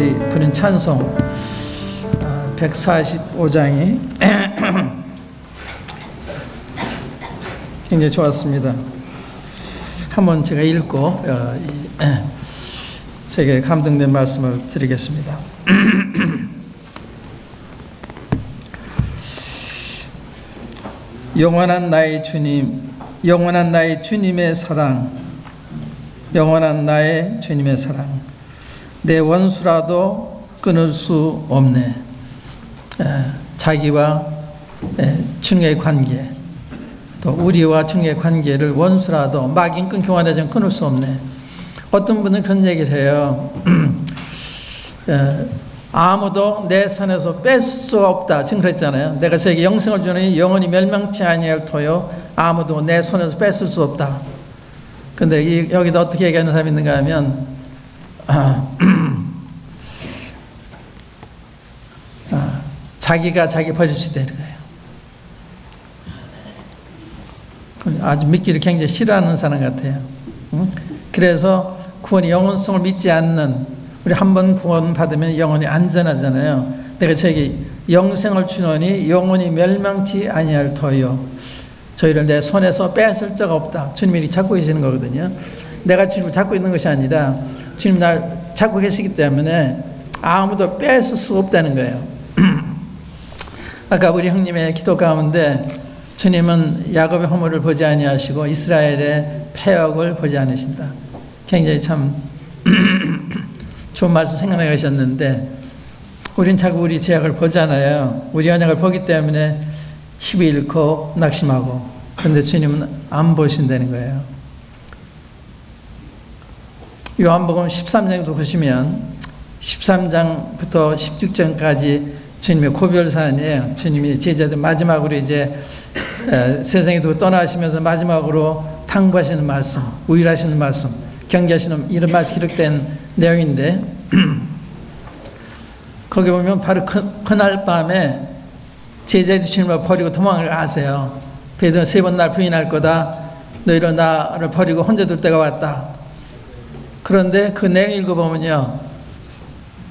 우리 부른 찬송 145장이 굉장히 좋았습니다. 한번 제가 읽고 제게 감동된 말씀을 드리겠습니다. 영원한 나의 주님, 영원한 나의 주님의 사랑, 영원한 나의 주님의 사랑, 내 원수라도 끊을 수 없네. 자기와 주님의 관계, 또 우리와 주님의 관계를 원수라도 막인 끊기 원하지만 끊을 수 없네. 어떤 분은 그런 얘기를 해요. 아무도 내 손에서 뺄 수 없다. 지금 그랬잖아요. 내가 저에게 영생을 주니 영원히 멸망치 아니할 터요 아무도 내 손에서 뺏을 수 없다. 근데 여기도 어떻게 얘기하는 사람이 있는가 하면 자기가 자기 버릇이 되는 거예요. 아주 믿기를 굉장히 싫어하는 사람 같아요. 그래서 구원의 영원성을 믿지 않는, 우리 한번 구원 받으면 영원히 안전하잖아요. 내가 저에게 영생을 주노니 영원히 멸망치 아니할 터요 저희를 내 손에서 뺏을 적 없다. 주님이 잡고 계시는 거거든요. 내가 주님을 잡고 있는 것이 아니라 주님 날 잡고 계시기 때문에 아무도 뺏을 수 없다는 거예요. 아까 우리 형님의 기도 가운데 주님은 야곱의 허물을 보지 아니하시고 이스라엘의 패역을 보지 않으신다. 굉장히 참 좋은 말씀 생각해 가셨는데, 우린 자꾸 우리 죄악을 보잖아요. 우리 언약을 보기 때문에 힘이 잃고 낙심하고, 그런데 주님은 안 보신다는 거예요. 요한복음 13장도 보시면 13장부터 16장까지 주님의 고별사안이에요. 주님이 제자들 마지막으로 이제 세상에 두고 떠나시면서 마지막으로 당부하시는 말씀, 우일하시는 말씀, 경계하시는 이런 말씀이 기록된 내용인데, 거기 보면 바로 그날 밤에 제자들이 주님을 버리고 도망을 가세요. 베드로는 3번 날 부인할 거다. 너희로 나를 버리고 혼자 둘 때가 왔다. 그런데 그 내용 읽어보면요,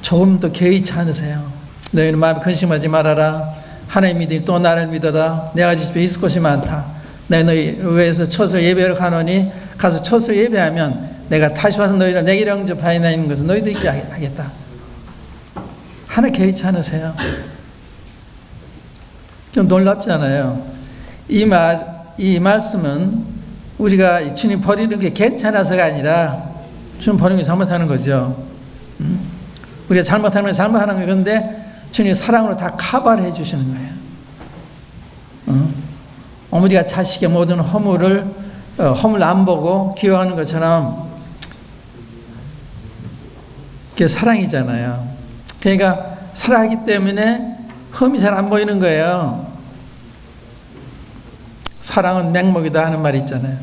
조금 더 개의치 않으세요. 너희는 마음에 근심하지 말아라. 하나님 믿으니 또 나를 믿어라. 내가 집에 있을 곳이 많다. 내가 너희 위해서 처소 예배를 가노니 가서 처소 예배하면 내가 다시 와서 너희를 내게 영접하이나 있는 것은 너희도 있게 하겠다. 하나 개의치 않으세요. 좀 놀랍잖아요. 이 말씀은 우리가 주님 버리는 게 괜찮아서가 아니라 주님 버리는 게 잘못하는 거죠. 우리가 잘못하는 건 잘못하는 거예요. 그런데 주님 사랑으로 다 커버를 해주시는 거예요. 어머니가 자식의 모든 허물 안 보고 기여하는 것처럼 그게 사랑이잖아요. 그러니까 사랑하기 때문에 흠이 잘 안 보이는 거예요. 사랑은 맹목이다 하는 말이 있잖아요.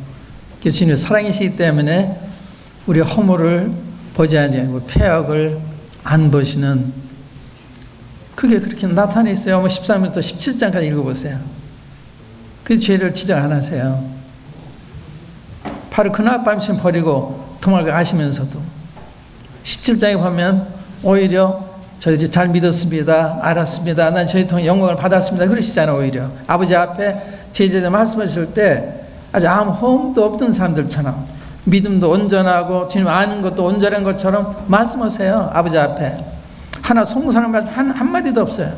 주님이 사랑이시기 때문에 우리 허물을 보지 아니하고 패역을 안 보시는, 그게 그렇게 나타나 있어요. 13절부터 17장까지 읽어보세요. 그 죄를 지적 안 하세요. 바로 그날 밤 지금 버리고 도망을 가시면서도 17장에 보면 오히려 저희들이 잘 믿었습니다. 알았습니다. 난 저희 통해 영광을 받았습니다. 그러시잖아요. 오히려 아버지 앞에 제자들 말씀하실 때 아주 아무 흠도 없던 사람들처럼 믿음도 온전하고 주님 아는 것도 온전한 것처럼 말씀하세요. 아버지 앞에 하나 송구사는 말씀 한마디도 없어요.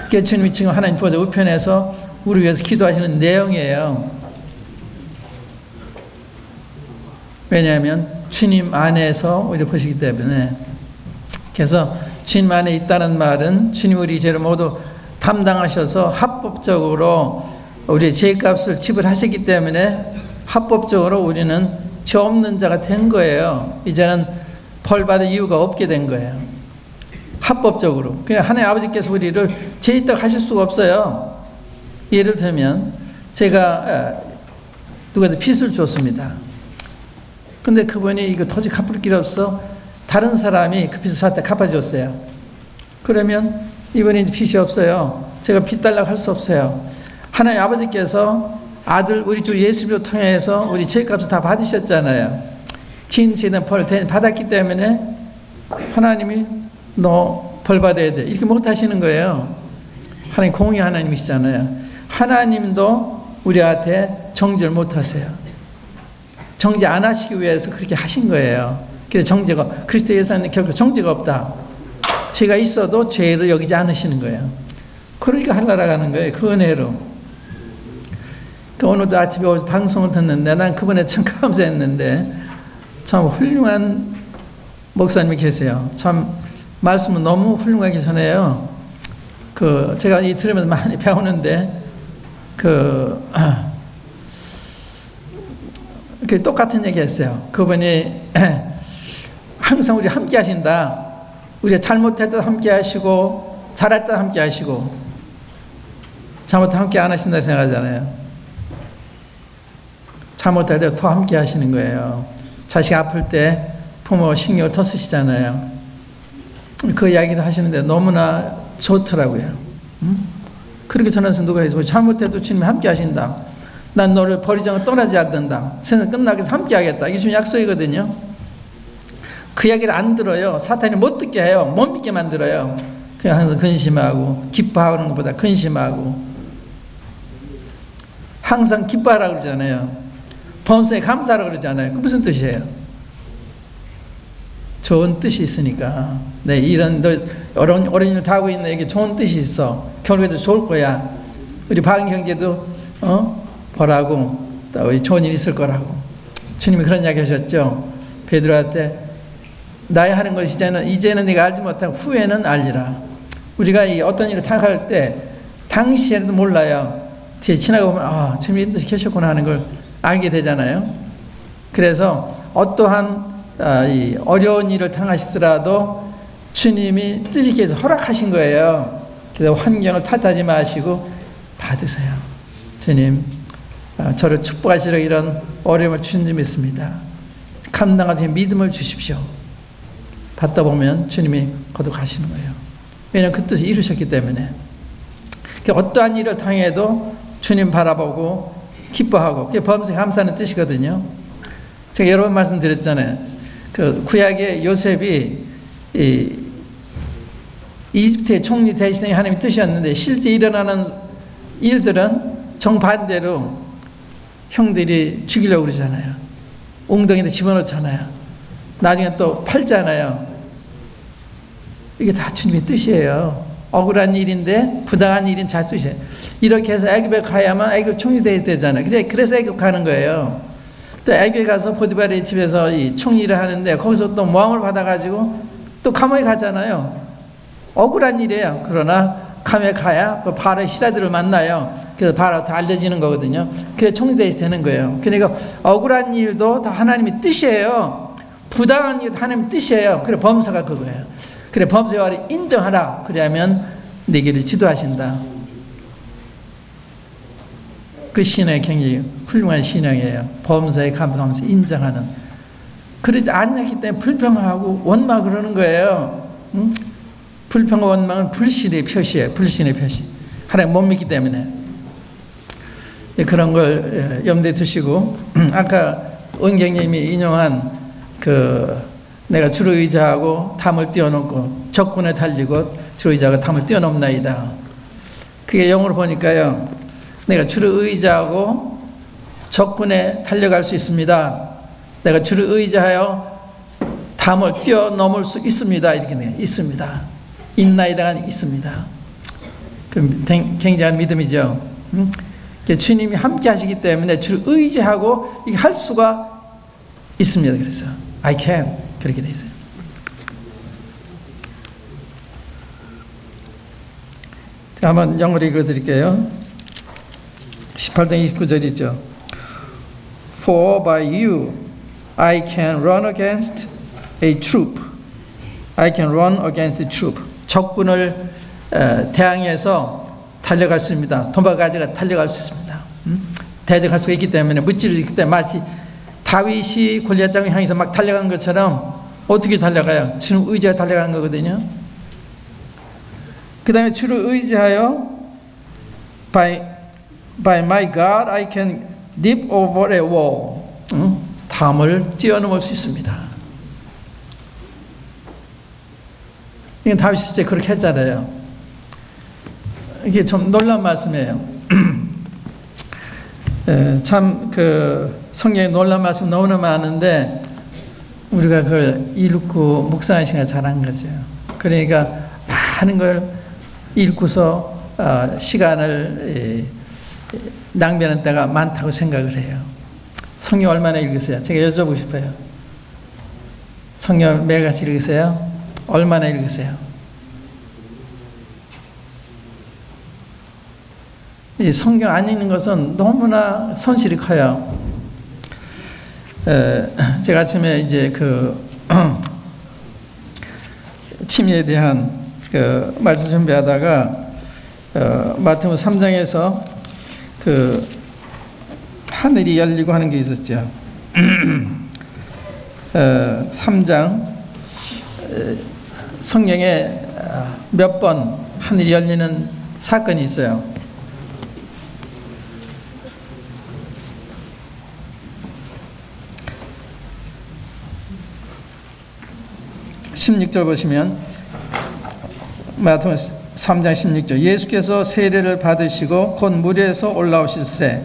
그게 주님이 지금 하나님 보좌 우편에서 우리 위해서 기도하시는 내용이에요. 왜냐하면 주님 안에서 우리를 보시기 때문에. 그래서 주님 안에 있다는 말은 주님 우리 죄를 모두 담당하셔서 합법적으로 우리의 죄값을 지불하셨기 때문에 합법적으로 우리는 죄 없는 자가 된 거예요. 이제는 벌 받을 이유가 없게 된 거예요. 합법적으로. 그냥 하나님 아버지께서 우리를 죄 있다고 하실 수가 없어요. 예를 들면 제가 누구한테 빚을 줬습니다. 근데 그분이 이거 도저히 갚을 길 없어 다른 사람이 그 빚을 저한테 갚아줬어요. 그러면 이번에 이제 빚이 없어요. 제가 빚 달라고 할 수 없어요. 하나님 아버지께서 아들 우리 주 예수를 통해서 우리 죄값을 다 받으셨잖아요. 진 죄는 벌을 받았기 때문에 하나님이 너 벌 받아야 돼 이렇게 못 하시는 거예요. 하나님 공의 하나님이시잖아요. 하나님도 우리한테 정죄를 못 하세요. 정죄 안 하시기 위해서 그렇게 하신 거예요. 그래서 정죄가, 그리스도 예수는 결국 정죄가 없다. 죄가 있어도 죄를 여기지 않으시는 거예요. 그러니까 하늘나라 가는 거예요. 그 은혜로. 그러니까 오늘도 아침에 방송을 듣는데 난 그분에 참 감사했는데 참 훌륭한 목사님이 계세요. 참 말씀은 너무 훌륭하게 전해요. 제가 이 들으면서 많이 배우는데 똑같은 얘기 했어요. 그분이 항상 우리 함께 하신다. 우리가 잘못해도 함께 하시고 잘했다 함께 하시고 잘못해 함께 안 하신다 생각하잖아요. 잘못해도 더 함께 하시는 거예요. 자식 아플 때 부모 신경을 더 쓰시잖아요. 그 이야기를 하시는데 너무나 좋더라고요. 그렇게 전해서 누가 해서 잘못해도 주님이 함께 하신다. 난 너를 버리지 않고 떠나지 않는다. 세상 끝나기 전에 함께 하겠다. 이게 주님 약속이거든요. 그 이야기를 안 들어요. 사탄이 못 듣게 해요. 못 믿게 만들어요. 그냥 항상 근심하고 기뻐하는 것보다 근심하고 항상 기뻐하라고 그러잖아요. 범사에 감사하라고 그러잖아요. 그 무슨 뜻이에요? 좋은 뜻이 있으니까. 네, 이런 너 어려운 일을 다 하고 있는 이게 좋은 뜻이 있어. 결국에도 좋을 거야. 우리 박 형제도 보라고 또 좋은 일 있을 거라고. 주님이 그런 이야기 하셨죠. 베드로한테 나의 하는 것이 이제는 네가 알지 못하고 후에는 알리라. 우리가 이 어떤 일을 당할 때 당시에도 몰라요. 뒤에 지나가 보면 주님이 뜻이 계셨구나 하는 걸 알게 되잖아요. 그래서 어떠한 이 어려운 일을 당하시더라도 주님이 뜻 있게 해서 허락하신 거예요. 그래서 환경을 탓하지 마시고 받으세요. 주님, 저를 축복하시려 이런 어려움을 주신 줄 믿습니다. 감당하기 믿음을 주십시오. 받다 보면 주님이 거듭하시는 거예요. 왜냐하면 그 뜻을 이루셨기 때문에. 어떠한 일을 당해도 주님 바라보고 기뻐하고 그게 범사에 감사하는 뜻이거든요. 제가 여러 번 말씀드렸잖아요. 구약의 요셉이 이집트의 총리 대신에 하나님의 뜻이었는데 실제 일어나는 일들은 정반대로 형들이 죽이려고 그러잖아요. 웅덩이에 집어넣잖아요. 나중에 또 팔잖아요. 이게 다 주님의 뜻이에요. 억울한 일인데 부당한 일인 자 뜻이에요. 이렇게 해서 애굽에 가야만 애굽 총리 되잖아요. 그래서 애굽 가는 거예요. 또 애굽에 가서 보디발의 집에서 이 총리를 하는데 거기서 또 모함을 받아가지고 또 감옥에 가잖아요. 억울한 일이에요. 그러나 감옥에 가야 그 바로의 신하들을 만나요. 그래서 바로 다 알려지는 거거든요. 그래서 총리 되는 거예요. 그러니까 억울한 일도 다 하나님의 뜻이에요. 부당한 일도 하나님의 뜻이에요. 그래 범사가 그거예요. 그래 범사를 인정하라. 그러면 내 길을 지도하신다. 그 신앙이 굉장히 훌륭한 신앙이에요. 범사에 감사하면서 인정하는. 그러지 않기 때문에 불평하고 원망 그러는 거예요. 응? 불평과 원망은 불신의 표시예요. 불신의 표시. 하나님 못 믿기 때문에. 그런 걸 염두에 두시고 아까 은경님이 인용한 내가 주를 의지하고 담을 뛰어넘고 적군에 달리고 주를 의지하고 담을 뛰어넘나이다. 그게 영어로 보니까요. 내가 주를 의지하고 적군에 달려갈 수 있습니다. 내가 주를 의지하여 담을 뛰어넘을 수 있습니다. 이렇게 돼 있습니다. 있나이다가 있습니다. 그럼 굉장한 믿음이죠. 주님이 함께 하시기 때문에 주를 의지하고 이게 할 수가 있습니다. 그래서 I can 그렇게 돼 있어요. 자, 한번 영어로 읽어드릴게요. 18장 29절이죠. For by you I can run against a troop. I can run against a troop. 적군을 대항해서 달려갈 수 있습니다. 도망가지가 달려갈 수 있습니다. 대적할 수 있기 때문에 무찌를 있기 때문에 마치 다윗이 골리앗장을 향해서 막 달려간 것처럼 어떻게 달려가요? 주를 의지하여 달려가는 거거든요. 그 다음에 주를 의지하여 By my God I can leap over a wall. 담을 뛰어넘을 수 있습니다. 이건 다윗이 진짜 그렇게 했잖아요. 이게 좀 놀라운 말씀이에요. 참 성경에 놀라운 말씀 너무나 많은데 우리가 그걸 읽고 묵상하는 시간을 잘한 거죠. 그러니까 많은 걸 읽고서 시간을 낭비하는 때가 많다고 생각을 해요. 성경 얼마나 읽으세요? 제가 여쭤보고 싶어요. 성경 매일같이 읽으세요? 얼마나 읽으세요? 이 성경 안 읽는 것은 너무나 손실이 커요. 제가 아침에 이제 침례에 대한 말씀 준비하다가 마태복음 3장에서 하늘이 열리고 하는 게 있었죠. 3장 성경에 몇 번 하늘이 열리는 사건이 있어요. 16절 보시면 마태복음 3장 16절 예수께서 세례를 받으시고 곧 물에서 올라오실새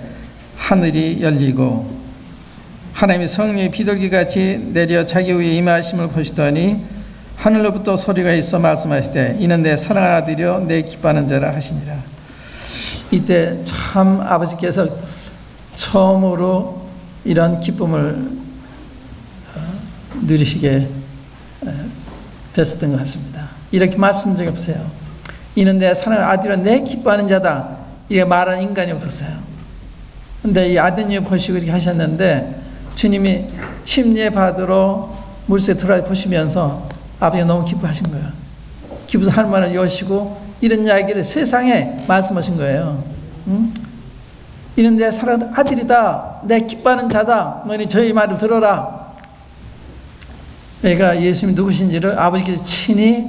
하늘이 열리고 하나님이 성령의 비둘기같이 내려 자기 위에 임하심을 보시더니 하늘로부터 소리가 있어 말씀하시되 이는 내 사랑하는 아들이요 내 기뻐하는 자라 하시니라. 이때 참 아버지께서 처음으로 이런 기쁨을 누리시게 됐었던 것 같습니다. 이렇게 말씀 적이 없어요. 이는 내 사랑하는 아들이요 내 기뻐하는 자다 이렇게 말하는 인간이 없었어요. 근데 이 아드님 보시고 이렇게 하셨는데 주님이 침례 받으러 물속에 들어가 보시면서 아버지가 너무 기뻐하신 거예요. 기뻐서 하늘문을 여시고 이런 이야기를 세상에 말씀하신 거예요. 응? 이는 내 사랑하는 아들이다. 내 기뻐하는 자다. 너희 저희 말을 들어라. 그러니까 예수님이 누구신지를 아버지께서 친히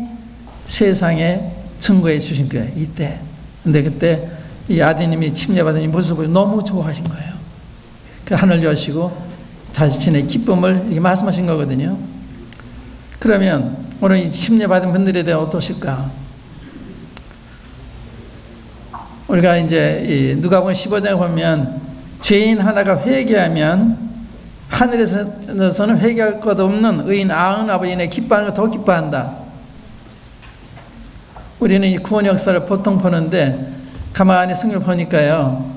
세상에 증거해 주신 거예요. 이때. 근데 그때 이 아드님이 침례받은 이 모습을 너무 좋아하신 거예요. 그 하늘 여시고 자신의 기쁨을 이렇게 말씀하신 거거든요. 그러면 오늘 이 침례받은 분들에 대해 어떠실까? 우리가 이제 누가복음 15장에 보면 죄인 하나가 회개하면 하늘에서는 회개할 것 없는 의인 99인의 기뻐하는 것 더 기뻐한다. 우리는 이 구원 역사를 보통 보는데 가만히 성경을 보니까요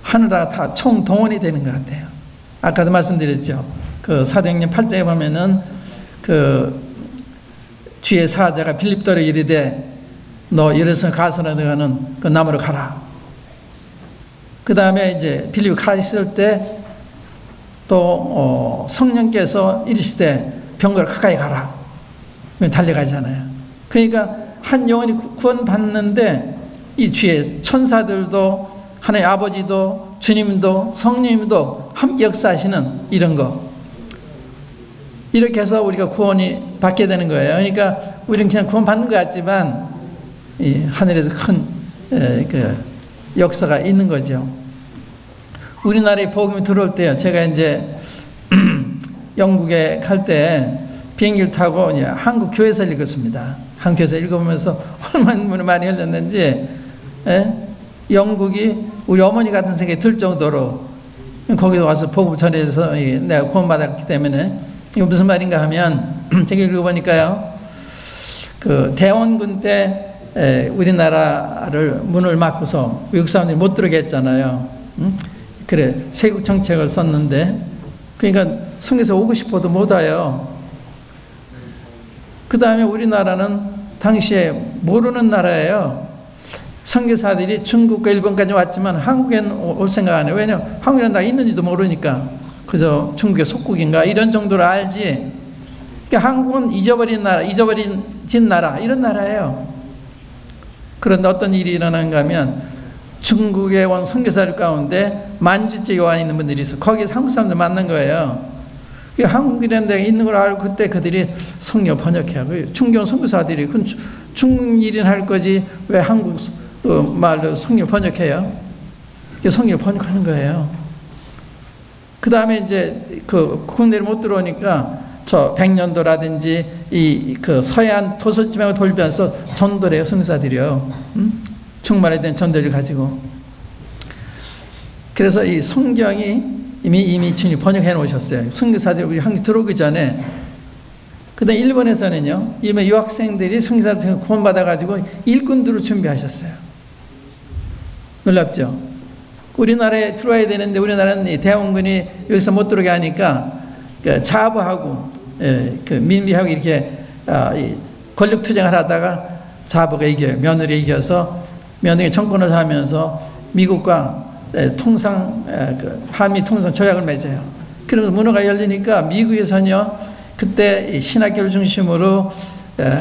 하늘하고 다 총동원이 되는 것 같아요. 아까도 말씀드렸죠. 사도행전 8장에 보면은 주의 사자가 빌립더로 이르되 너 예루살렘 가서나 너는 그 나무로 가라. 그 다음에 이제 빌립 가 있을 때 또 성령께서 이르시되 병거를 가까이 가라. 달려가잖아요. 그러니까 한 영혼이 구원받는데 이 주의 천사들도 하나님 아버지도 주님도 성령님도 함께 역사하시는 이런 거. 이렇게 해서 우리가 구원이 받게 되는 거예요. 그러니까 우리는 그냥 구원 받는 것 같지만 이 하늘에서 큰 역사가 있는 거죠. 우리나라에 복음이 들어올 때요. 제가 이제 영국에 갈 때 비행기를 타고 이제 한국 교회에서 읽었습니다. 한국 교회에서 읽어보면서 얼마나 많이 흘렸는지 영국이 우리 어머니 같은 생각이 들 정도로 거기 와서 복음을 전해서 내가 구원받았기 때문에 이거 무슨 말인가 하면 제가 읽어보니까요. 대원군 때 우리나라를 문을 막고서 외국 사람들이 못 들어게 했잖아요. 그래 세국 정책을 썼는데 그러니까 성에서 오고 싶어도 못 와요. 그 다음에 우리나라는 당시에 모르는 나라예요. 선교사들이 중국과 일본까지 왔지만 한국에는 올 생각 안 해요. 왜냐하면 한국에 나 있는지도 모르니까 그저 중국의 속국인가 이런 정도로 알지. 그러니까 한국은 잊어버린 나라, 잊어버린 나라 이런 나라예요. 그런데 어떤 일이 일어난가 하면 중국에 온 선교사들 가운데 만주째 요한이 있는 분들이 있어. 거기서 한국 사람들 만난 거예요. 한국이라는 데가 있는 걸 알고 그때 그들이 성경 번역해요. 중경 선교사들이 그건 중국 일인 할 거지 왜 한국 말로 성경 번역해요? 성경 번역하는 거예요. 그 다음에 이제 국내를 못 들어오니까 저 백년도라든지 그 서해안 도서지방을 돌면서 전도를 해요, 선교사들이요. 충만에 대한 전도를 가지고. 그래서 이 성경이 이미 주님 번역해 놓으셨어요. 선교사들이 우리 한국 들어오기 전에. 그다음 일본에서는요, 이미 유학생들이 선교사들 구원받아가지고 일꾼들을 준비하셨어요. 놀랍죠? 우리나라에 들어와야 되는데 우리나라는 대원군이 여기서 못 들어오게 하니까 그 자부하고 그 민비하고 이렇게 권력 투쟁을 하다가 자부가 이겨요. 며느리가 이겨서 며느리 정권을 하면서 미국과 한미 통상 조약을 맺어요. 그러면서 문호가 열리니까 미국에서는요, 그때 신학교를 중심으로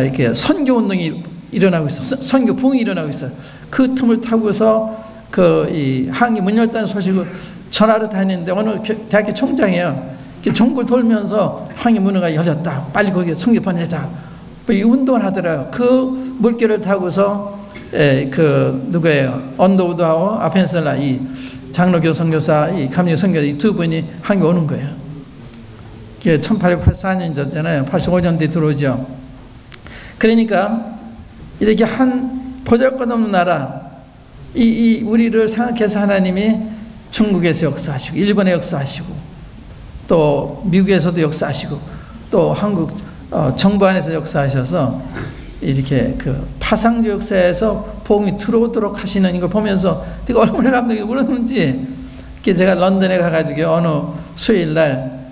이렇게 선교 운동이 일어나고 있어, 선교 붕이 일어나고 있어요. 그 틈을 타고서 이 항이 문 열다는 소식을 전화로 다니는데 어느 대학교 총장이에요. 전국을 돌면서 항이 문호가 열렸다. 빨리 거기에 선교 보내자. 이 운동을 하더라고요. 그 물결을 타고서 누구예요? 언더우드하고 아펜셀라 이 장로교 선교사, 이 감리 선교사 이 두 분이 항이 오는 거예요. 1884년이잖아요. 85년대에 들어오죠. 그러니까 이렇게 한 보잘것없는 나라, 우리를 생각해서 하나님이 중국에서 역사하시고, 일본에 역사하시고, 또 미국에서도 역사하시고, 또 한국 정부 안에서 역사하셔서 이렇게 그 파상적 역사에서 복음이 들어오도록 하시는 이걸 보면서 내가 얼마나 감동이 울었는지. 제가 런던에 가가지고 어느 수요일 날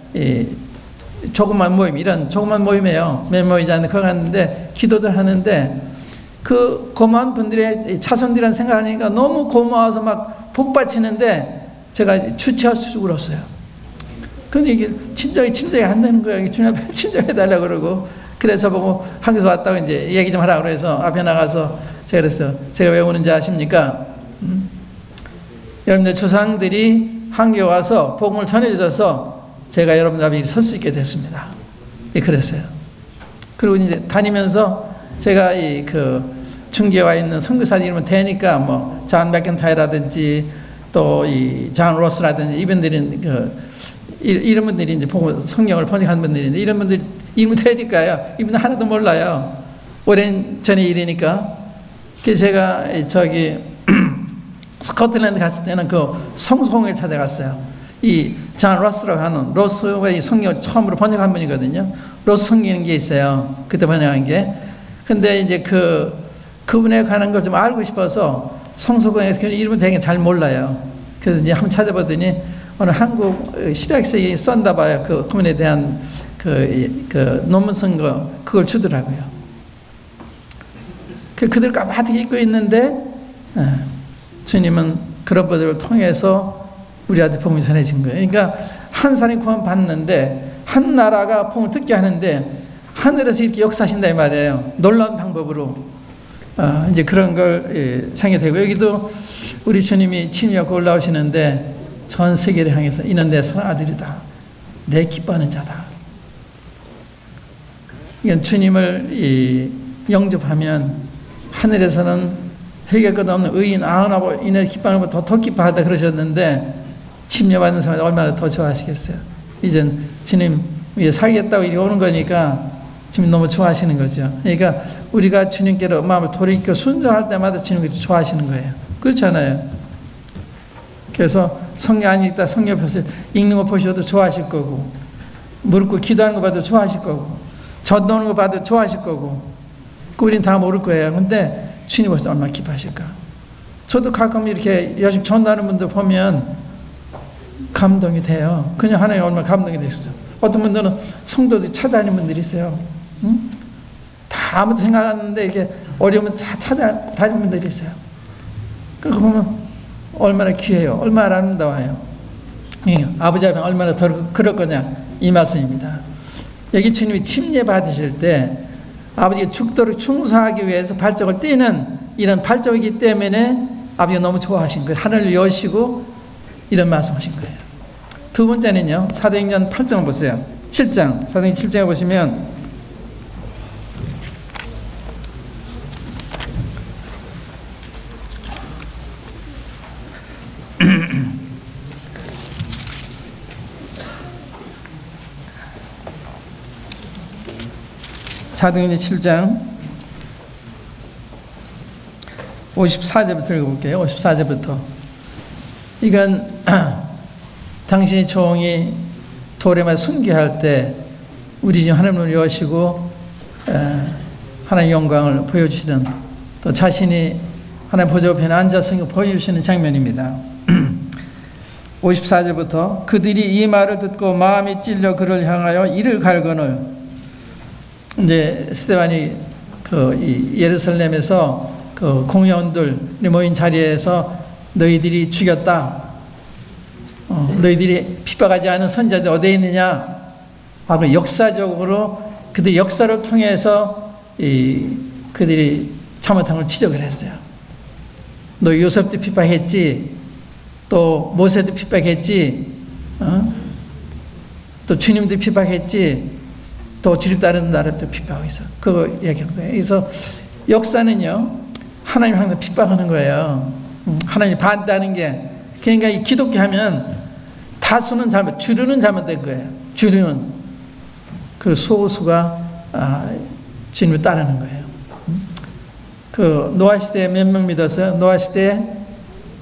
조그만 모임, 이런 조그만 모임이에요. 몇 모이지 않는 거 갔는데 기도들 하는데 그 고마운 분들의 자손들이란 생각하니까 너무 고마워서 막 복받치는데 제가 주체할 수 울었어요. 그런데 이게 친정이 안 되는 거예요. 주님 앞에 친정해달라고 그러고. 그래서 보고 한국에서 왔다고 이제 얘기 좀 하라고 그래서 앞에 나가서 제가 그랬어요. 제가 왜 오는지 아십니까? 여러분들 조상들이 한국에 와서 복음을 전해주셔서 제가 여러분들 앞에 설 수 있게 됐습니다. 그랬어요. 그리고 이제 다니면서 제가 중계에 와 있는 선교사들 이름을 대니까 뭐 존 맥켄타이라든지 또 존 로스라든지 이분들이 이런 분들이 이제 보고 성경을 번역한 분들인데 이런 분들 이름을 대니까요. 이분들 하나도 몰라요. 오랜 전의 일이니까. 그래서 제가 스코틀랜드 갔을 때는 그 성소공회를 찾아갔어요. 존 로스라고 하는 로스가 이 성경을 처음으로 번역한 분이거든요. 로스 성경이라는 게 있어요. 그때 번역한 게. 근데 이제 그분에 관한 걸 좀 알고 싶어서 성소공회에서 그 이름을 되게 잘 몰라요. 그래서 이제 한번 찾아보더니 어느 한국 실학생이 썼나 봐요. 그분에 대한 논문 쓴 거, 그걸 주더라고요. 그들 까맣게 읽고 있는데, 주님은 그런 분들을 통해서 우리한테 복음이 전해진 거예요. 그러니까 한 사람이 구원 받는데, 한 나라가 복음을 듣게 하는데, 하늘에서 이렇게 역사하신다 이 말이에요. 놀라운 방법으로. 이제 그런 걸 생각이 되고, 여기도 우리 주님이 침략하고 올라오시는데, 전 세계를 향해서 이는 내 사랑하는 아들이다. 내 기뻐하는 자다. 그러니까 주님을 영접하면 하늘에서는 회개 끝없는 의인 아흔하고 이내 기뻐하는 것보다 더 기뻐하다 그러셨는데 침략받는 사람이 얼마나 더 좋아하시겠어요. 이젠 주님 위에 살겠다고 이리 오는 거니까 주님 너무 좋아하시는 거죠. 그러니까 우리가 주님께로 마음을 돌이켜 순종할 때마다 주님께서 좋아하시는 거예요. 그렇잖아요. 그래서 성경 안 읽다 성경 펴서 읽는 거 보셔도 좋아하실 거고, 무릎 꿇고 기도하는 거 봐도 좋아하실 거고, 전도하는 거 봐도 좋아하실 거고, 우리는 다 모를 거예요. 근데 주님 벌써 얼마나 기뻐하실까. 저도 가끔 이렇게 열심히 전도하는 분들 보면 감동이 돼요. 그냥 하나님 얼마나 감동이 되시죠. 어떤 분들은 성도들이 찾아다니는 분들이 있어요. 응? 다 아무도 생각하는데 이렇게 어려우면 다 찾아다니는 분들이 있어요. 그거 보면 얼마나 귀해요. 얼마나 아름다워요. 아버지 앞에 얼마나 더 그럴 거냐 이 말씀입니다. 여기 주님이 침례 받으실 때 아버지가 죽도록 충성하기 위해서 발적을 떼는 이런 발적이기 때문에 아버지가 너무 좋아하신 거예요. 하늘을 여시고 이런 말씀하신 거예요. 두 번째는요, 사도행전 8장을 보세요. 7장, 사도행전 7장에 보시면 사도행전 7장 54절부터 읽어볼게요. 54절부터. 이건 당신의 종이 도레마 순교할 때 우리 중 하나님을 여시고 하나님의 영광을 보여주시는, 또 자신이 하나님 보좌 우편에 앉아서 보여주시는 장면입니다. 54절부터 그들이 이 말을 듣고 마음이 찔려 그를 향하여 이를 갈거늘. 이제 스데반이 그 예루살렘에서 그 공회원들이 모인 자리에서 너희들이 죽였다. 너희들이 핍박하지 않은 선자들 어디에 있느냐? 바로 역사적으로 그들의 역사를 통해서 그들이 잘못한 걸 지적을 했어요. 너 요셉도 핍박했지, 또 모세도 핍박했지, 또 주님도 핍박했지, 또 주님 다른 나라도 핍박하고 있어. 그거 얘기한 거예요. 그래서 역사는요, 하나님 항상 핍박하는 거예요. 하나님 반대하는 게. 그러니까 이 기독교 하면 다수는 잘못, 주류는 잘못된 거예요. 주류는. 그 소수가 주님을 따르는 거예요. 그 노아 시대에 몇 명 믿었어요? 노아 시대에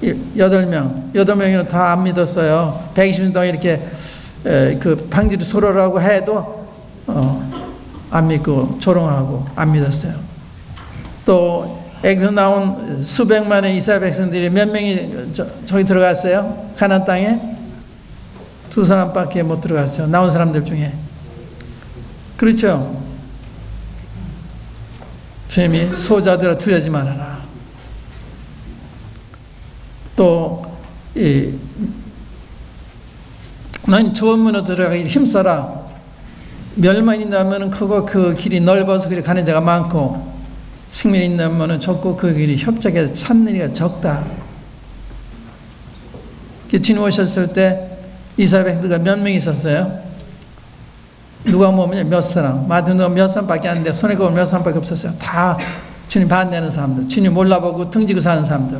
8명. 8명이는 다 안 믿었어요. 120년 동안 이렇게 그 방주를 소로라고 해도 안 믿고 조롱하고 안 믿었어요. 또 애굽에서 나온 수백만의 이스라엘 백성들이 몇 명이 저기 들어갔어요? 가나안 땅에? 2사람밖에 못 들어갔어요. 나온 사람들 중에. 그렇죠? 주님이 소자들아 두려지 말아라. 또 너희는 좋은 문으로 들어가기 힘써라. 멸망이 있는 크고 그 길이 넓어서 그리 가는 자가 많고, 생명이 있는 문은 좁고 그 길이 협착해서 찾는 이가 적다. 주님 오셨을 때 이스라엘 백성들과 몇 명 있었어요? 누가 보면 몇 사람, 마태복음 몇 사람밖에 안 돼. 손에 꼽으면 몇 사람밖에 없었어요. 다 주님 반대하는 사람들, 주님 몰라보고 등지고 사는 사람들.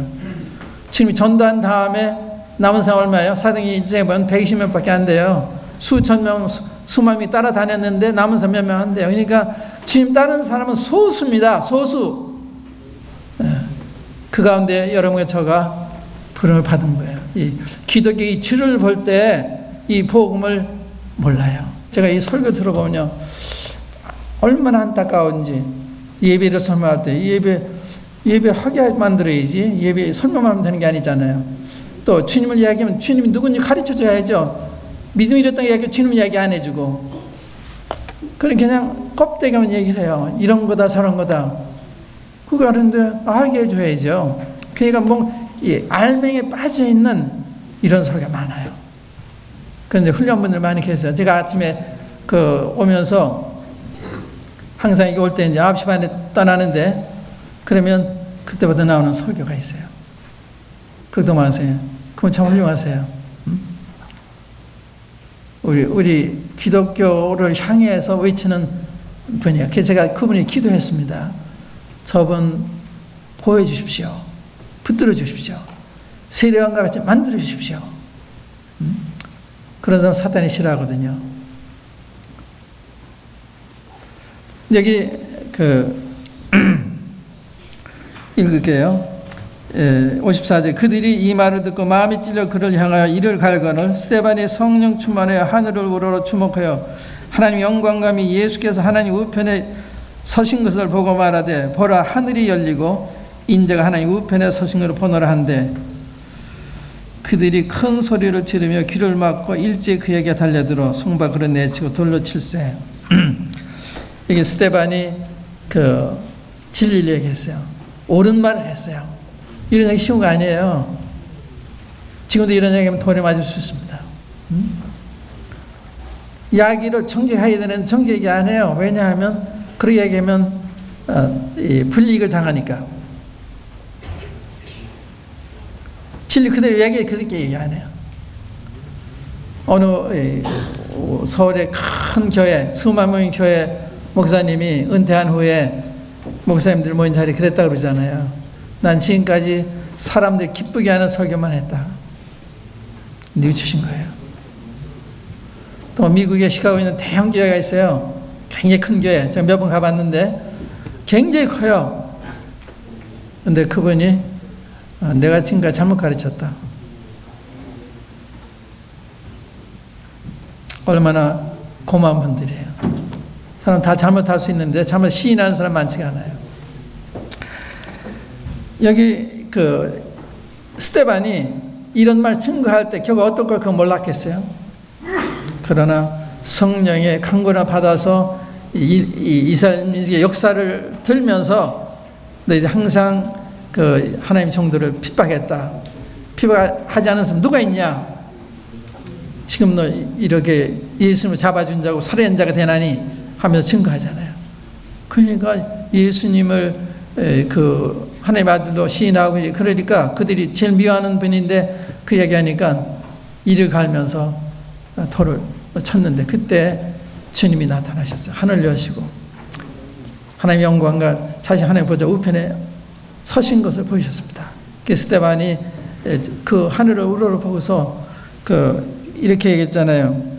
주님이 전도한 다음에 남은 사람 얼마예요? 사도행전 1장에 보면 120명밖에 안 돼요. 수천 명, 수만 명이 따라다녔는데 남은 사람 몇 명 안 돼요. 그러니까 주님 따르는 사람은 소수입니다. 소수. 그 가운데 여러분과 저가 부름을 받은 거예요. 이 기독교의 줄을 볼 때 이 복음을 몰라요. 제가 이 설교 들어보면요, 얼마나 안타까운지. 예배를 설명할 때 예배를 하게 만들어야지, 예배 설명만 하면 되는 게 아니잖아요. 또 주님을 이야기하면 주님이 누군지 가르쳐 줘야죠. 믿음이 이랬다고 이야기하면 주님 이야기 안 해주고, 그냥 껍데기만 얘기를 해요. 이런 거다 저런 거다. 그거 하는데 알게 해줘야죠. 그러니까 이 알맹이에 빠져있는 이런 설교가 많아요. 그런데 훌륭한 분들 많이 계세요. 제가 아침에 오면서 항상 여기 올 때 이제 9시 반에 떠나는데, 그러면 그때부터 나오는 설교가 있어요. 걱정마세요. 그건 참 훌륭하세요. 우리 기독교를 향해서 외치는 분이에요. 그래서 제가 그분이 기도했습니다. 저분 보여주십시오. 붙들어 주십시오. 세례왕과 같이 만들어 주십시오. 그런 사람 사탄이 싫어하거든요. 여기 읽을게요. 54절. 그들이 이 말을 듣고 마음이 찔려 그를 향하여 이를 갈거늘. 스데반이 성령 충만하여 하늘을 우러러 주목하여 하나님 영광감이 예수께서 하나님 우편에 서신 것을 보고 말하되, 보라 하늘이 열리고 인자가 하나님 우편에 서신 것을 보노라 한데, 그들이 큰 소리를 지르며 귀를 막고 일찍 그에게 달려들어 송박으로 내치고 돌로 칠세. 이게 스데반이 진리를 얘기했어요. 옳은 말을 했어요. 이런 얘기 쉬운 거 아니에요. 지금도 이런 얘기하면 돌에 맞을 수 있습니다. 이야기를 정직해야 되는 정직 얘기 안 해요. 왜냐하면 그렇게 얘기하면 불이익을 당하니까. 진리 그대로 얘기 그렇게 얘기 안 해요. 어느 서울의 큰 교회, 수만 명의 교회 목사님이 은퇴한 후에 목사님들 모인 자리에 그랬다고 그러잖아요. 난 지금까지 사람들 기쁘게 하는 설교만 했다. 뉘우치신 거예요. 또 미국에 시카고에 있는 대형 교회가 있어요. 굉장히 큰 교회, 제가 몇 번 가봤는데 굉장히 커요. 근데 그분이 내가 지금까지 잘못 가르쳤다. 얼마나 고마운 분들이에요. 사람 다 잘못할 수 있는데 잘못 시인하는 사람 많지가 않아요. 여기 스데반이 이런 말 증거할 때 결국 어떨 걸 그거 몰랐겠어요. 그러나 성령의 강권을 받아서 이스라엘 역사를 들면서 너희들 항상 하나님 성도를 핍박했다. 핍박하지 않은 사람 누가 있냐? 지금 너 이렇게 예수님을 잡아준 자고 살인자가 되나니 하면서 증거하잖아요. 그러니까 예수님을 하나님 아들로 시인하고 그러니까 그들이 제일 미워하는 분인데 그 얘기하니까 이를 갈면서 돌을 쳤는데 그때 주님이 나타나셨어요. 하늘 여시고 하나님의 영광과 자신 하나님 보좌 우편에 서신 것을 보이셨습니다. 스데반이 그 하늘을 우러러보고서 이렇게 얘기했잖아요.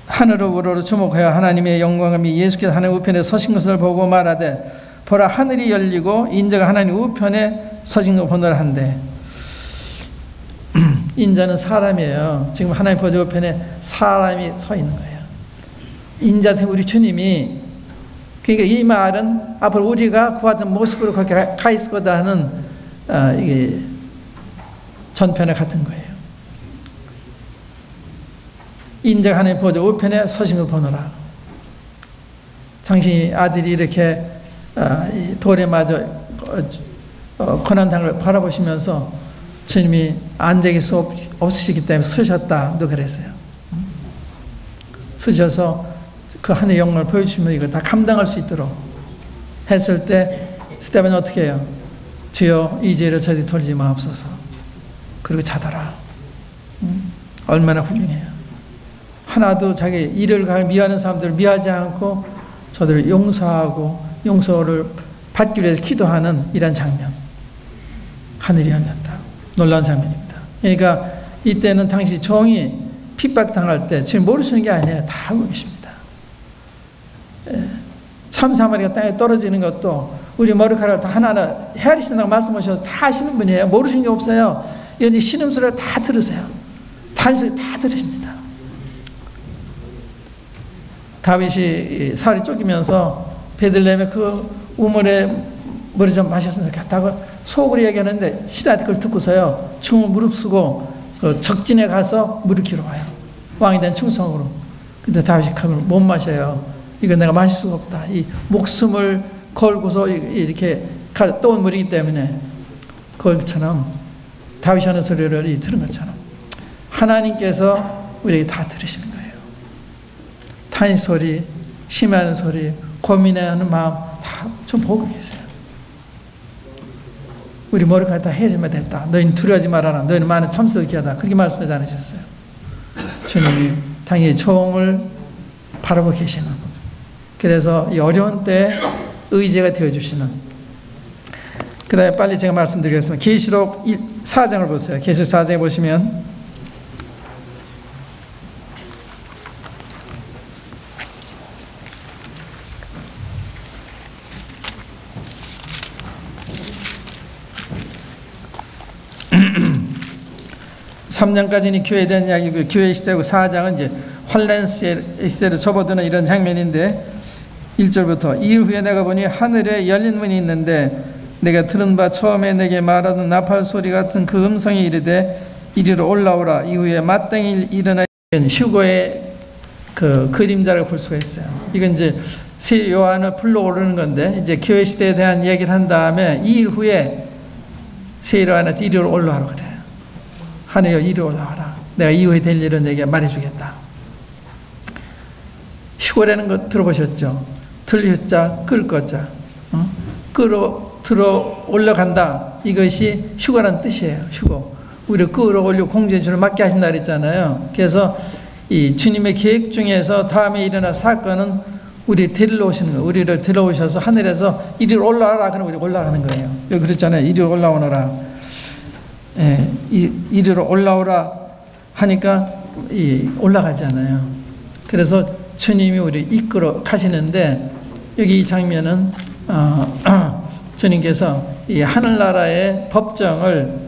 하늘을 우러러 주목하여 하나님의 영광함이 예수께서 하나님 우편에 서신 것을 보고 말하되 보라 하늘이 열리고 인자가 하나님 우편에 서신 것 보노라 한대. 인자는 사람이에요. 지금 하나님 보좌 우편에 사람이 서 있는 거예요. 인자 된 우리 주님이, 그러니까 이 말은 앞으로 우리가 그와 같은 모습으로 거기 가 있을 거다 하는 이게 전편에 같은 거예요. 인자가 하나님 보좌 우편에 서신 걸 보노라. 당신이 아들이 이렇게 돌에 맞아 고난당을 걸 바라보시면서 주님이 안정이 없으시기 때문에 서셨다. 너 그랬어요. 서셔서 그 하늘의 영광을 보여주시면 이걸 다 감당할 수 있도록 했을 때 스데반이 어떻게 해요? 주여 이 죄를 저리 돌리지 마옵소서. 그리고 자더라. 얼마나 훌륭해요. 하나도 자기 일을 미워하는 사람들을 미워하지 않고 저들을 용서하고 용서를 받기 위해서 기도하는 이런 장면. 하늘이 열렸다. 놀라운 장면입니다. 그러니까 이때는 당시 종이 핍박당할 때 지금 모르시는 게 아니에요. 다 알고 계십니다. 참사마리가 땅에 떨어지는 것도 우리 머리카락을 다 하나하나 헤아리신다고 말씀하셔서 다 아시는 분이에요. 모르시는 게 없어요. 여기 신음소리를 다 들으세요. 단소리 다 들으십니다. 다윗이 살이 쫓기면서 베들레헴의 그 우물에 물을 좀 마셨으면 좋겠다고 속으로 얘기하는데 시라한테 그걸 듣고서요 중을 무릅쓰고 그 적진에 가서 물을 기러 와요. 왕에 대한 충성으로. 근데 다윗이 그걸 못 마셔요. 이거 내가 마실 수가 없다. 이 목숨을 걸고서 이렇게 떠온 물이기 때문에 그것처럼 다윗이 하는 소리를 들은 것처럼 하나님께서 우리에게 다 들으시는 거예요. 탄식 소리, 심해하는 소리, 고민하는 마음 다 좀 보고 계세요. 우리 머리카락 다 헤어지면 됐다. 너희는 두려워하지 말아라. 너희는 많은 참소를 기하다. 그렇게 말씀하지 않으셨어요. 주님이 당연히 종을 바라보고 계시는, 그래서 이 어려운 때 의지가 되어주시는. 그 다음에 빨리 제가 말씀드리겠습니다. 계시록 4장을 보세요. 계시록 4장에 보시면 (3장까지는) 교회에 대한 이야기고 교회 시대고 4장은 이제 환란 시대로 접어드는 이런 장면인데 1절부터 이일 후에 내가 보니 하늘에 열린 문이 있는데 내가 들은 바 처음에 내게 말하던 나팔 소리 같은 그 음성이 이르되 이리로 올라오라. 이후에 마땅히 일어나. 휴거의 그 그림자를 볼 수가 있어요. 이건 이제 새 요한을 불러오르는 건데 이제 교회 시대에 대한 얘기를 한 다음에 2일 후에 새 요한한테 이리로 올라오라 그래요. 하늘여 이리로 올라와라. 내가 이후에 될 일은 내게 말해주겠다. 휴거라는 거 들어보셨죠? 들휴자 끌 거자, 들어 올라간다. 이것이 휴거라는 뜻이에요. 휴거. 우리를 끌어올려 공주의 줄을 맡게 하신다 그랬잖아요. 그래서 이 주님의 계획 중에서 다음에 일어날 사건은 우리를 데리러 오시는 거예요. 우리를 데려오셔서 하늘에서 이리로 올라와라. 그럼 우리 올라가는 거예요. 여기 그랬잖아요. 이리로 올라오너라. 이리로 올라오라 하니까 올라가잖아요. 그래서 주님이 우리 이끌어 가시는데 여기 이 장면은 주님께서 이 하늘나라의 법정을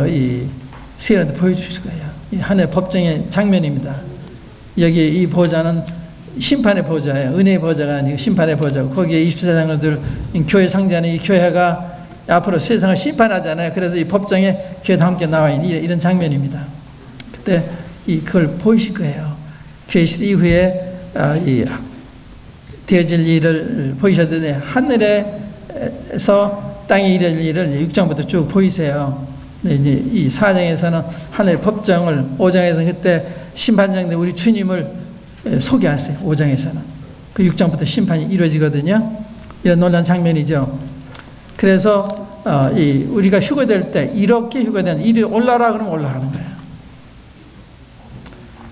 이 세례한테 보여주실 거예요. 이 하늘 법정의 장면입니다. 여기 이 보좌는 심판의 보좌예요. 은혜의 보좌가 아니고 심판의 보좌고, 거기에 24장로들 교회 상자는 이 교회가 앞으로 세상을 심판하잖아요. 그래서 이 법정에 교회도 함께 나와 있는 이런 장면입니다. 그때 그걸 보이실 거예요. 교회 시대 이후에 되어질 일을 보이셨는데, 하늘에서 땅에 이를 일을 6장부터 쭉 보이세요. 이제 이 4장에서는 하늘 법정을, 5장에서는 그때 심판장들 우리 주님을 소개하세요. 5장에서는 그 6장부터 심판이 이루어지거든요. 이런 놀라운 장면이죠. 그래서 우리가 휴거될 때 이렇게 휴거되는, 이리 올라라 그러면 올라가는 거예요.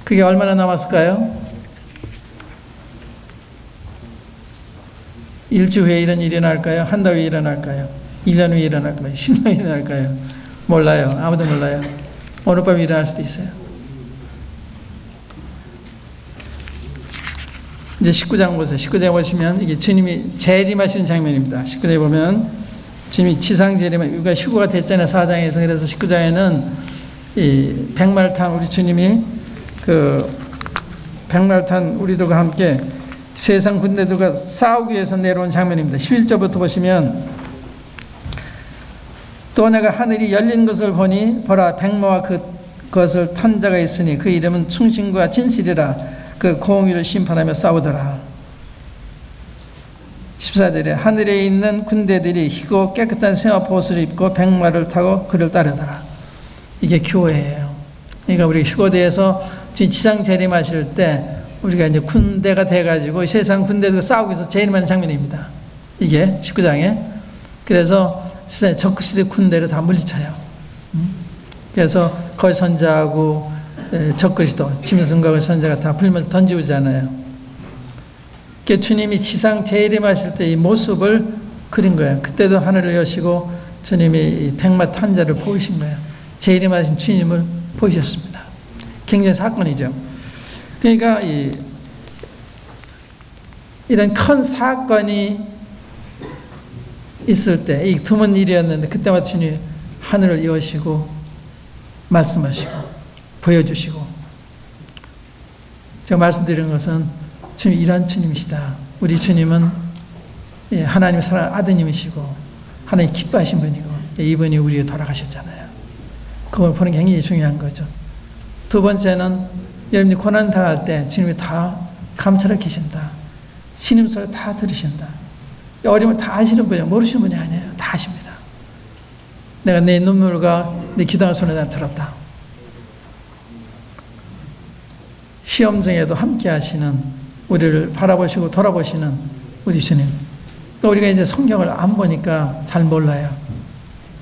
그게 얼마나 남았을까요? 일주 후에 이런 일이 일어날까요? 한 달 후에 일어날까요? 1년 후에 일어날까요? 10년 후에 일어날까요? 몰라요. 아무도 몰라요. 오늘 밤에 일어날 수도 있어요. 이제 19장 보세요. 19장 보시면 이게 주님이 재림하시는 장면입니다. 19장에 보면 주님이 지상 재림, 우리가 휴거가 됐잖아요. 4장에서. 그래서 19장에는 이 백마를 탄 우리 주님이 백마를 탄 우리들과 함께 세상 군대들과 싸우기 위해서 내려온 장면입니다. 11절부터 보시면, 또 내가 하늘이 열린 것을 보니 보라, 백마와 그것을 탄 자가 있으니 그 이름은 충신과 진실이라. 그 공의를 심판하며 싸우더라. 14절에 하늘에 있는 군대들이 희고 깨끗한 세마포 옷을 입고 백마를 타고 그를 따르더라. 이게 교회예요. 그러니까 우리 휴거대에서 지상 재림하실 때 우리가 이제 군대가 돼가지고 세상 군대들과 싸우고 있어서 재림하는 장면입니다. 이게 19장에. 그래서 적그리스도의 군대를 다 물리쳐요. 그래서 거기 선자하고 적그리스도, 짐승과 선자가 다 불면서 던지우잖아요. 주님이 지상 재림하실 때 이 모습을 그린 거예요. 그때도 하늘을 여시고 주님이 백마 탄 자를 보이신 거예요. 재림하신 주님을 보이셨습니다. 굉장히 사건이죠. 그러니까 이런 큰 사건이 있을 때, 이 드문 일이었는데 그때마다 주님이 하늘을 여시고 말씀하시고 보여주시고, 제가 말씀드리는 것은 주님 이러한 주님이시다. 우리 주님은 하나님의 사랑하는 아드님이시고 하나님 기뻐하신 분이고 이분이 우리에 돌아가셨잖아요. 그걸 보는 게 굉장히 중요한 거죠. 두 번째는 여러분이 고난 당할 때 주님이 다 감찰하고 계신다. 신음소리 다 들으신다. 어려우면 다 아시는 분이에요. 모르시는 분이 아니에요. 다 아십니다. 내가 내 눈물과 내 기도하는 소리를 다 들었다. 시험 중에도 함께 하시는, 우리를 바라보시고 돌아보시는 우리 주님. 또 우리가 이제 성경을 안 보니까 잘 몰라요.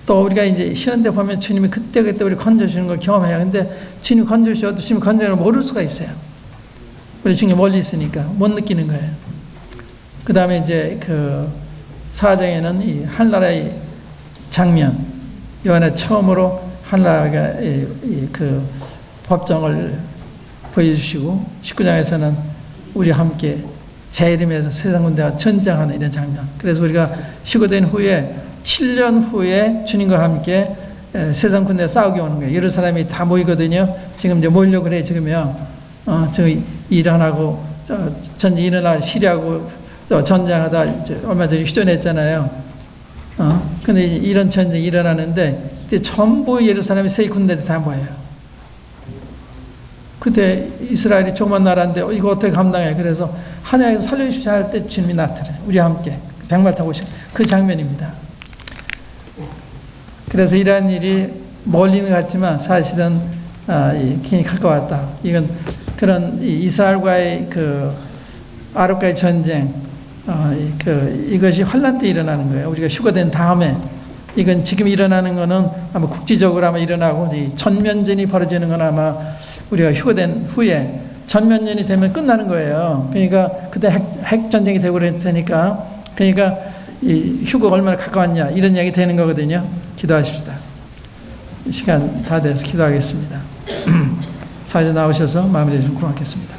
또 우리가 이제 쉬는데 보면 주님이 그때그때 우리 건져주시는 걸 경험해요. 근데 주님 건져주셔도 주님 건져를 모를 수가 있어요. 우리 주님 멀리 있으니까 못 느끼는 거예요. 그 다음에 이제 4장에는 이 한나라의 장면, 요한의 처음으로 한나라가 법정을 보여주시고, 19장에서는 우리와 함께 재림해서 세상 군대와 전쟁하는 이런 장면. 그래서 우리가 휴거된 후에 7년 후에 주님과 함께 세상 군대와 싸우게 오는 거예요. 여러 사람이 다 모이거든요. 지금 이제 모이려고 그래, 지금요. 저기 일 안 하고, 전쟁 일어나 시리아하고 전쟁하다 얼마 전에 휴전했잖아요. 근데 이런 전쟁이 일어나는데, 전부 예루살렘의 세 군대들 다 모여요. 그때 이스라엘이 조그만 나라인데 이거 어떻게 감당해? 그래서 하늘에서 살려주시자 할 때 주님이 나타나요. 우리와 함께 백마 타고 오신 그 장면입니다. 그래서 이러한 일이 멀리는 같지만 사실은 굉장히 가까웠다. 이건 그런 이스라엘과의 아랍과의 전쟁, 이것이 환란 때 일어나는 거예요. 우리가 휴거된 다음에. 이건 지금 일어나는 거는 아마 국지적으로 아마 일어나고, 전면전이 벌어지는 건 아마 우리가 휴거된 후에 전면전이 되면 끝나는 거예요. 그러니까 그때 핵전쟁이 되고 그랬으니까, 그러니까 이 휴거가 얼마나 가까웠냐 이런 이야기 되는 거거든요. 기도하십시다. 시간 다 돼서 기도하겠습니다. 사회자 나오셔서 마무리 좀 고맙겠습니다.